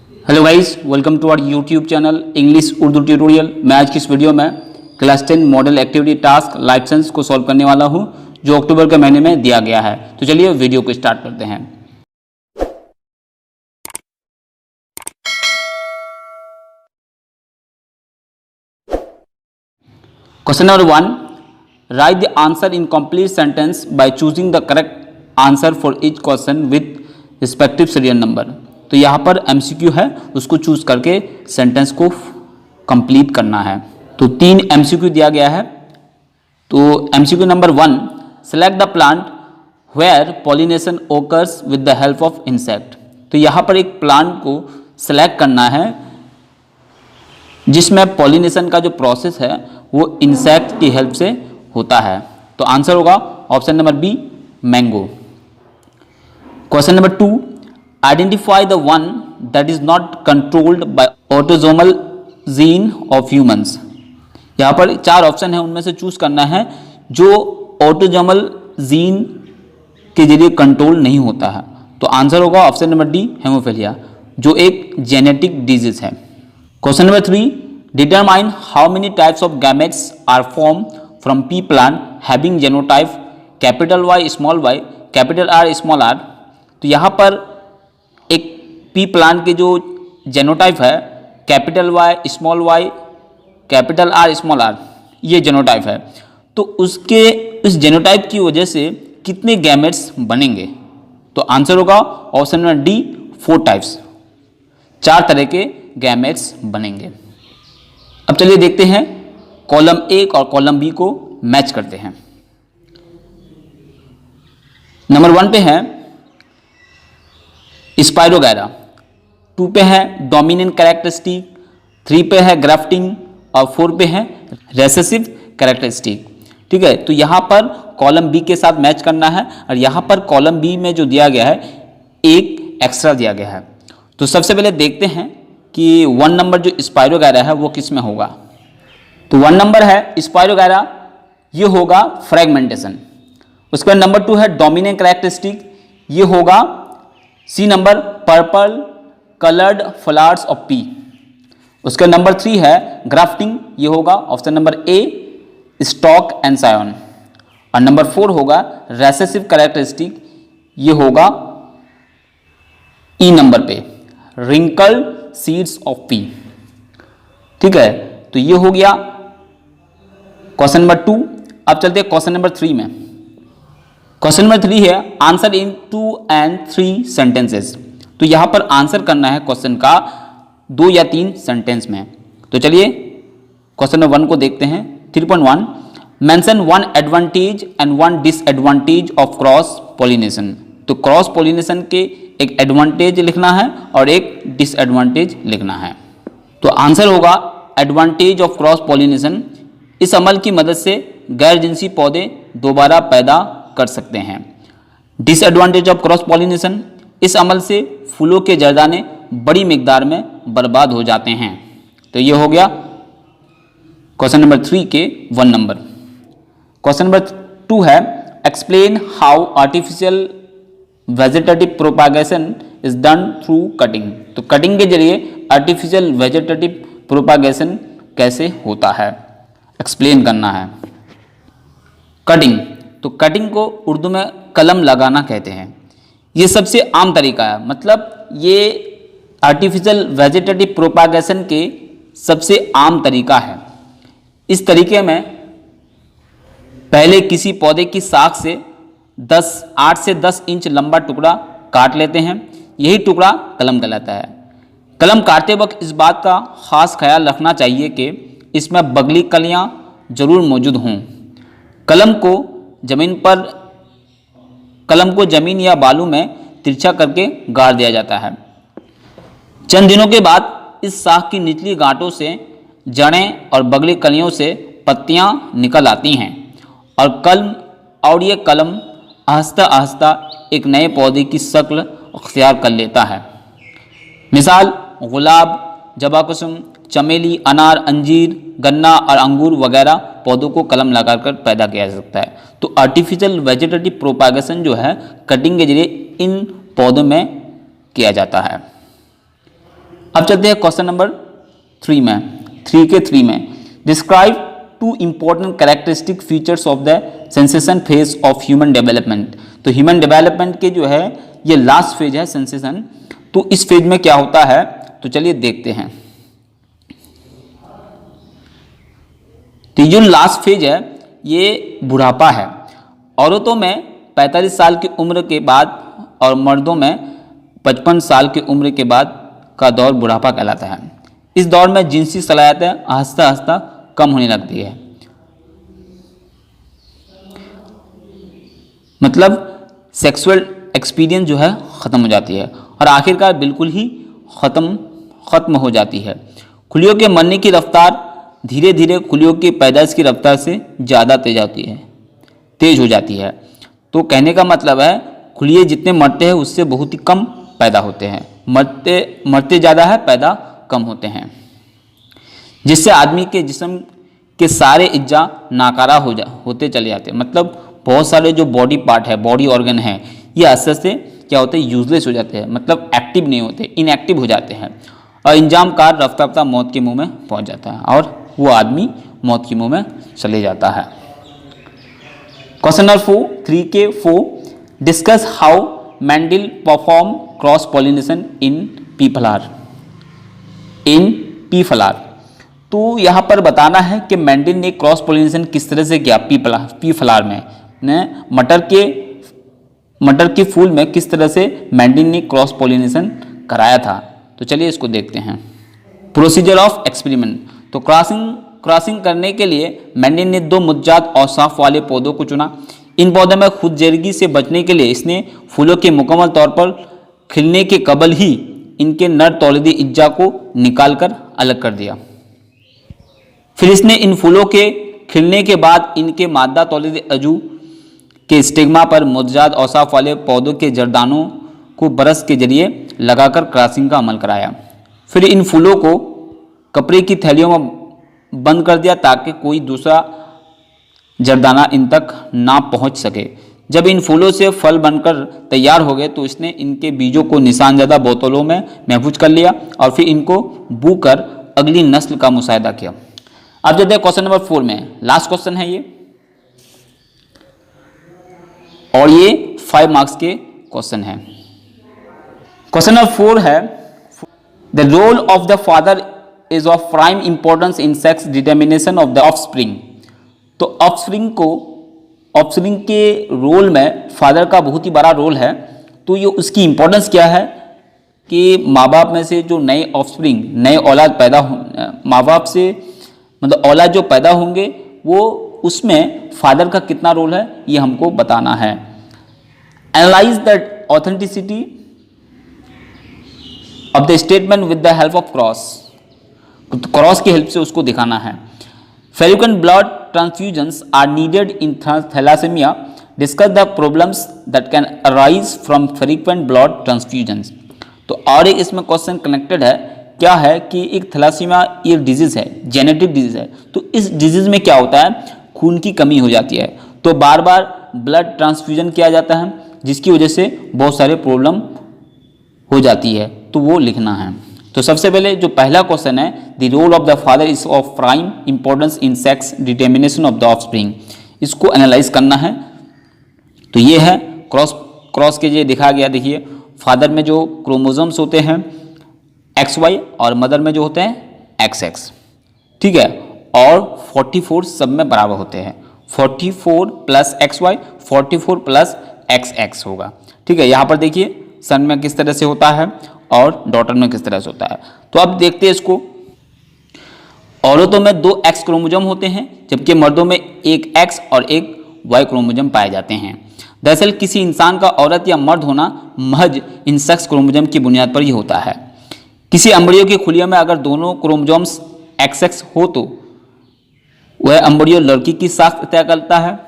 Hello guys, welcome to our YouTube channel English Urdu tutorial. मैं आज की इस वीडियो में class 10 model activity task life science को सॉल्व करने वाला हूं, जो अक्टूबर के महीने में दिया गया है। तो चलिए वीडियो को स्टार्ट करते हैं। Question number 1, right the answer in complete sentence by choosing the correct answer for each question with respective serial number. तो यहाँ पर एमसीक्यू है, उसको चूज करके सेंटेंस को कंप्लीट करना है। तो 3 एमसीक्यू दिया गया है। तो MCQ number 1, select the plant where pollination occurs with the help of insect. तो यहाँ पर एक प्लांट को सेलेक्ट करना है जिसमें पॉलिनेशन का जो प्रोसेस है वो इंसेक्ट की हेल्प से होता है। तो आंसर होगा option number B, mango. Question number 2, identify the one that is not controlled by autosomal gene of humans. यहाँ पर 4 ऑप्शन है, उनमें से चूज करना है जो ऑटोसोमल जीन के जरिए कंट्रोल नहीं होता है। तो आंसर होगा ऑप्शन नंबर डी, हेमोफिलिया, जो एक जेनेटिक डिजीज है। Question number 3, determine how many types of gametes are form from pea plant having genotype capital Y small Y capital R small R. तो यहाँ पर एक पी प्लांट के जो genotype है capital Y capital R small R, ये genotype है। तो उसके उस जेनोटाइप की वजह से कितने गैमेट्स बनेंगे? तो आंसर होगा ऑप्शन नंबर डी, 4 टाइप्स, 4 तरह के गैमेट्स बनेंगे। अब चलिए देखते हैं, कॉलम ए और कॉलम बी को मैच करते हैं। नंबर 1 पे है स्पाइरोगैरा, 2 पे है डोमिनेंट कैरेक्टरिस्टिक, 3 पे है ग्राफ्टिंग और 4 पे है रेसेसिव कैरेक्टरिस्टिक। ठीक है, तो यहाँ पर कॉलम बी के साथ मैच करना है और यहाँ पर कॉलम बी में जो दिया गया है एक एक्स्ट्रा दिया गया है। तो सबसे पहले देखते हैं कि 1 नंबर जो स्पाइरोगैरा है वो किस में होगा। तो 1 नंबर है स्पाइरोगैरा, ये होगा फ्रेगमेंटेशन। उसके बाद नंबर 2 है डोमिनेंट कैरेक्टरिस्टिक, ये होगा C number purple coloured flowers of pea. उसका नंबर 3 है ग्राफ्टिंग, ये होगा option number A, stock and scion. और नंबर 4 होगा रेसेसिव कैरेक्टरिस्टिक, ये होगा ई नंबर पे, रिंकल्ड सीड्स ऑफ पी। ठीक है, तो ये हो गया क्वेश्चन नंबर 2। अब चलते हैं क्वेश्चन नंबर 3 में। क्वेश्चन नंबर 3 है आंसर इन 2 and 3 सेंटेंसेस। तो यहाँ पर आंसर करना है क्वेश्चन का 2 या 3 सेंटेंस में। तो चलिए क्वेश्चन नंबर 1 को देखते हैं। 3.1, mention 1 advantage and 1 disadvantage of cross pollination. तो क्रॉस पॉलिनेशन के एक एडवांटेज लिखना है और एक डिसएडवांटेज लिखना है। तो आंसर होगा एडवांटेज ऑफ क्रॉस पॉलिनेशन, इस अमल की मदद से गैर जिनसी पौधे दोबारा पैदा कर सकते हैं। डिसएडवांटेज ऑफ क्रॉस पॉलिनेशन, इस अमल से फूलों के जरदाने बड़ी मिकदार में बर्बाद हो जाते हैं। तो ये हो गया क्वेश्चन नंबर 3 के 1 नंबर। क्वेश्चन नंबर 2 है explain how artificial vegetative propagation is done through cutting. तो कटिंग के जरिए आर्टिफिशियल वेजिटेटिव प्रोपागेशन कैसे होता है, एक्सप्लेन करना है। कटिंग, तो कटिंग को उर्दू में कलम लगाना कहते हैं। ये सबसे आम तरीका है, मतलब ये आर्टिफिशियल वेजिटेटिव प्रोपागेशन के सबसे आम तरीका है। इस तरीके में पहले किसी पौधे की शाख से 8 से 10 इंच लंबा टुकड़ा काट लेते हैं, यही टुकड़ा कलम कहलाता है। कलम काटते वक्त इस बात का खास ख्याल रखना चाहिए कि इसमें बगली कलियां जरूर मौजूद हों। कलम को जमीन या बालू में तिरछा करके गाड़ दिया जाता है। चंद दिनों के बाद इस शाख की निचली गांठों से जड़ें और बगली कलियों से पत्तियां निकल आती हैं और ये कलम आहिस्ता आहिस्ता एक नए पौधे की शक्ल अख्तियार कर लेता है। मिसाल गुलाब, जबाकुसुम, चमेली, अनार, अंजीर, गन्ना और अंगूर वगैरह पौधों को कलम लगाकर पैदा किया जा सकता है। तो आर्टिफिशियल वेजिटेटिव प्रोपागेशन जो है कटिंग के जरिए इन पौधों में किया जाता है। अब चलते हैं क्वेश्चन नंबर 3 में, 3 में describe 2 important characteristic features of the sensation phase of human development. तो ह्यूमन डेवलपमेंट के जो है ये लास्ट फेज है सेंसेशन, तो इस फेज में क्या होता है, तो चलिए देखते हैं। तो जो लास्ट फेज है ये बुढ़ापा है। औरतों में 45 साल की उम्र के बाद और मर्दों में 55 साल की उम्र के बाद का दौर बुढ़ापा कहलाता है। इस दौर में जिनसी सलाहियतें आहिस्ता आहिस्ता कम होने लगती है, मतलब सेक्सुअल एक्सपीरियंस जो है ख़त्म हो जाती है और आखिरकार बिल्कुल ही ख़त्म हो जाती है। खुलियों के मरने की रफ्तार धीरे धीरे खुलियों की पैदाइश की रफ्तार से ज़्यादा तेज हो जाती है। तो कहने का मतलब है खुलिये जितने मरते हैं उससे बहुत ही कम पैदा होते हैं, मरते ज़्यादा है, पैदा कम होते हैं, जिससे आदमी के जिस्म के सारे इज्जा नाकारा होते चले जाते हैं। मतलब बहुत सारे जो बॉडी पार्ट है, बॉडी ऑर्गन है, ये आस्ते आस्ते क्या होते हैं, यूजलेस हो जाते हैं, मतलब एक्टिव नहीं होते, इनएक्टिव हो जाते हैं और इंजाम कार रफ्ता रफ्ता मौत के मुंह में पहुंच जाता है और वो आदमी मौत के मुंह में चले जाता है। Question number 3 discuss how Mendel perform cross pollination in P flower. तो यहाँ पर बताना है कि मेंडल ने क्रॉस पॉलिनेशन किस तरह से किया पी फ्लावर में, मटर के फूल में किस तरह से मेंडल ने क्रॉस पॉलिनेशन कराया था। तो चलिए इसको देखते हैं। Procedure of experiment. तो क्रॉसिंग करने के लिए मेंडल ने 2 मुज्जात औसाफ वाले पौधों को चुना। इन पौधों में खुदजर्गी से बचने के लिए इसने फूलों के मुकम्मल तौर पर खिलने के कबल ही इनके नर तौलीदी इज्जा को निकालकर अलग कर दिया। फिर इसने इन फूलों के खिलने के बाद इनके मादा तौलीदी अजू के स्टिग्मा पर मुज्जात औसाफ वाले पौधों के जड़दानों को ब्रश के जरिए लगाकर क्रॉसिंग का अमल कराया। फिर इन फूलों को कपड़े की थैलियों में बंद कर दिया ताकि कोई दूसरा जड़दाना इन तक ना पहुंच सके। जब इन फूलों से फल बनकर तैयार हो गए तो इसने इनके बीजों को निशानज़दा बोतलों में महफूज कर लिया और फिर इनको बू कर अगली नस्ल का मुशाहिदा किया। अब जो देखिए क्वेश्चन नंबर 4 में लास्ट क्वेश्चन है ये, और ये 5 मार्क्स के क्वेश्चन है। क्वेश्चन नंबर 4 है, the role of the father is of prime importance in sex determination of the offspring. तो ऑफस्प्रिंग के रोल में फादर का बहुत ही बड़ा रोल है। तो ये उसकी इंपॉर्टेंस क्या है कि माँ बाप में से जो नए ऑफस्प्रिंग, नए औलाद पैदा हो, माँ बाप से मतलब औलाद जो पैदा होंगे वो उसमें फादर का कितना रोल है ये हमको बताना है। Analyse the authenticity of the statement with the help of cross की हेल्प से उसको दिखाना है। Frequent blood transfusions are needed in thalassemia. Discuss the problems that can arise from frequent blood transfusions. तो और एक इसमें क्वेश्चन कनेक्टेड है, क्या है कि एक थैलासीमिया ये डिजीज है, जेनेटिक डिजीज है। तो इस डिजीज में क्या होता है, खून की कमी हो जाती है, तो बार बार ब्लड ट्रांसफ्यूजन किया जाता है जिसकी वजह से बहुत सारे प्रॉब्लम हो जाती है, तो वो लिखना है। तो सबसे पहले जो पहला क्वेश्चन है, the role of the father is of prime importance in sex determination of the offspring, इसको एनालाइज करना है। तो ये है क्रॉस के ये दिखा गया, देखिए फादर में जो क्रोमोसोम्स होते हैं XY और मदर में जो होते हैं XX, ठीक है, और 44 सब में बराबर होते हैं, 44 प्लस XY 44 प्लस XX होगा, ठीक है। यहाँ पर देखिए सन में किस तरह से होता है और डॉटर में किस तरह से होता है। तो अब देखते हैं इसको। औरतों में 2 X क्रोमोसोम होते हैं जबकि मर्दों में एक X और एक Y क्रोमोसोम पाए जाते हैं। दरअसल किसी इंसान का औरत या मर्द होना महज इन सेक्स क्रोमोसोम की बुनियाद पर ही होता है। किसी एम्ब्रियो की खुलियों में अगर दोनों क्रोमोसोम्स XX हो तो वह एम्ब्रियो लड़की की साख तय करता है।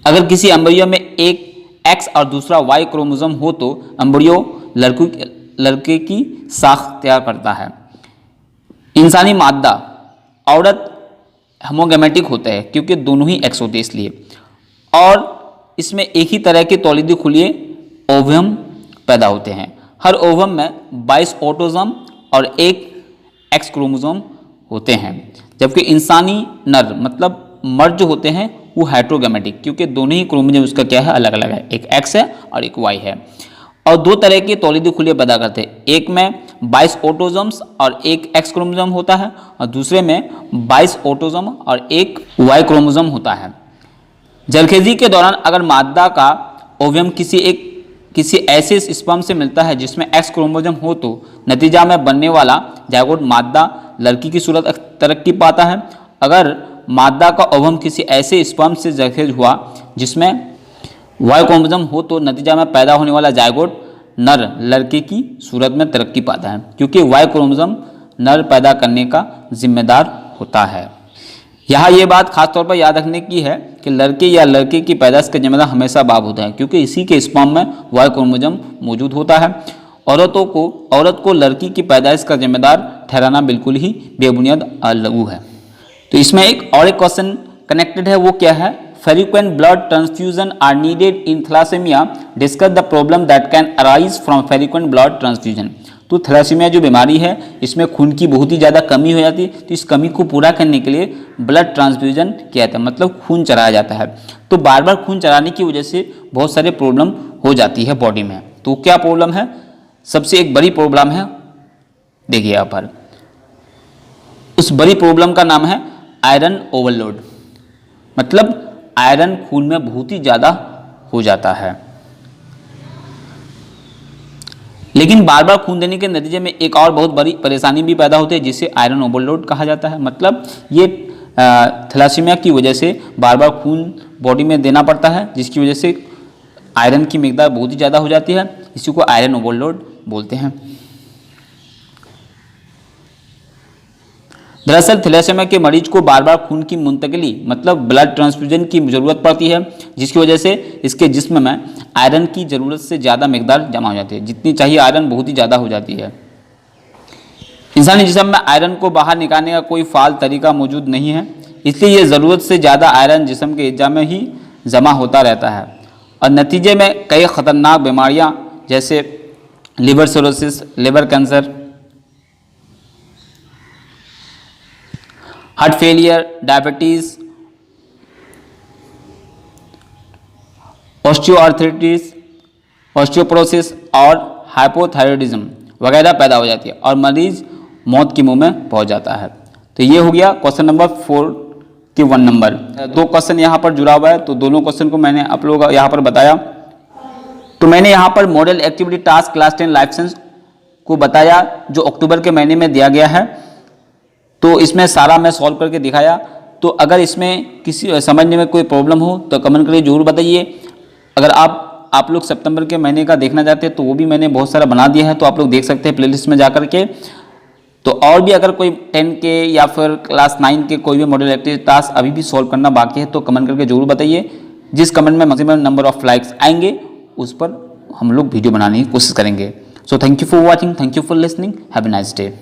अगर किसी एम्ब्रियो में एक X और दूसरा Y क्रोमोसोम हो तो एम्ब्रियो लड़के की साख तैयार करता है। इंसानी मादा औरत होमोगैमेटिक होता है क्योंकि दोनों ही X होते हैं इसलिए, और इसमें एक ही तरह के तौलीदी खुलिये ओवियम पैदा होते हैं। हर ओवम में 22 ऑटोसोम और 1 एक्स क्रोमोसोम होते हैं, जबकि इंसानी नर मतलब मर्द जो होते हैं वो हेट्रोगैमेटिक, क्योंकि दोनों ही क्रोमोसोम उसका क्या है, अलग अलग है, एक एक्स है और एक वाई है। और 2 तरह के तौलीदी खुलिया पैदा करते हैं, एक में 22 ऑटोसोम्स और 1 एक्स क्रोमोसोम होता है और दूसरे में 22 ऑटोसोम और 1 वाई क्रोमोसोम होता है। जरखेजी के दौरान अगर मादा का ओवियम किसी ऐसे स्पर्म से मिलता है जिसमें एक्स क्रोमोसोम हो तो नतीजा में बनने वाला जायगोट मादा लड़की की सूरत तरक्की पाता है। अगर मादा का ओवम किसी ऐसे स्पर्म से जरखेज हुआ जिसमें वाई क्रोमोसोम हो तो नतीजा में पैदा होने वाला जायगोट नर लड़के की सूरत में तरक्की पाता है, क्योंकि वाई क्रोमोसोम नर पैदा करने का जिम्मेदार होता है। यहाँ ये बात खास तौर पर याद रखने की है कि लड़के या लड़के की पैदाइश का जिम्मेदार हमेशा बाप होता है, क्योंकि इसी के स्पर्म में वाई क्रोमोसोम मौजूद होता है। औरत को लड़की की पैदाइश का जिम्मेदार ठहराना बिल्कुल ही बेबुनियाद और लघु है। तो इसमें एक क्वेश्चन कनेक्टेड है, वो क्या है, frequent blood transfusion are needed in thalassemia, discuss the problem that can arise from frequent blood transfusion। तो थैलेसीमिया जो बीमारी है इसमें खून की बहुत ही ज़्यादा कमी हो जाती है, तो इस कमी को पूरा करने के लिए ब्लड ट्रांसफ्यूजन किया जाता है, मतलब खून चढ़ाया जाता है। तो बार बार खून चढ़ाने की वजह से बहुत सारे प्रॉब्लम हो जाती है बॉडी में। तो क्या प्रॉब्लम है, सबसे एक बड़ी प्रॉब्लम है, देखिए यहाँ पर उस बड़ी प्रॉब्लम का नाम है आयरन ओवरलोड, मतलब आयरन खून में बहुत ही ज़्यादा हो जाता है। लेकिन बार बार खून देने के नतीजे में एक और बहुत बड़ी परेशानी भी पैदा होती है जिसे आयरन ओवरलोड कहा जाता है। मतलब ये थैलेसीमिया की वजह से बार बार खून बॉडी में देना पड़ता है, जिसकी वजह से आयरन की मिकदार बहुत ही ज़्यादा हो जाती है, इसी को आयरन ओवरलोड बोलते हैं। दरअसल थैलेसीमिया के मरीज को बार बार खून की मुंतकिली मतलब ब्लड ट्रांसफ्यूजन की जरूरत पड़ती है, जिसकी वजह से इसके जिस्म में आयरन की ज़रूरत से ज़्यादा मिकदार जमा हो जाती है, जितनी चाहिए आयरन बहुत ही ज़्यादा हो जाती है। इंसानी जिस्म में आयरन को बाहर निकालने का कोई फाल तरीका मौजूद नहीं है, इसलिए ये ज़रूरत से ज़्यादा आयरन जिस्म के अज्जा में ही जमा होता रहता है और नतीजे में कई ख़तरनाक बीमारियाँ जैसे liver cirrhosis, liver cancer, heart failure, diabetes, osteoarthritis, osteoporosis और हाइपोथायरॉयडिज्म वगैरह पैदा हो जाती है और मरीज मौत के मुंह में पहुंच जाता है। तो ये हो गया क्वेश्चन नंबर 4 के 1 नंबर। 2 क्वेश्चन यहाँ पर जुड़ा हुआ है, तो दोनों क्वेश्चन को मैंने आप लोगों को यहाँ पर बताया। तो मैंने यहाँ पर model activity task class 10 life science को बताया जो अक्टूबर के महीने में दिया गया है। तो इसमें सारा मैं सॉल्व करके दिखाया। तो अगर इसमें किसी समझने में कोई प्रॉब्लम हो तो कमेंट करके जरूर बताइए। अगर आप लोग सितंबर के महीने का देखना चाहते हैं तो वो भी मैंने बहुत सारा बना दिया है, तो आप लोग देख सकते हैं प्लेलिस्ट में जाकर के। तो और भी अगर कोई 10 के या फिर क्लास 9 के कोई भी मॉडल एक्टिविटी टास्क अभी भी सॉल्व करना बाकी है तो कमेंट करके जरूर बताइए। जिस कमेंट में मैक्सिमम नंबर ऑफ लाइक्स आएंगे उस पर हम लोग वीडियो बनाने की कोशिश करेंगे। So thank you for watching, thank you for listening, have a nice day.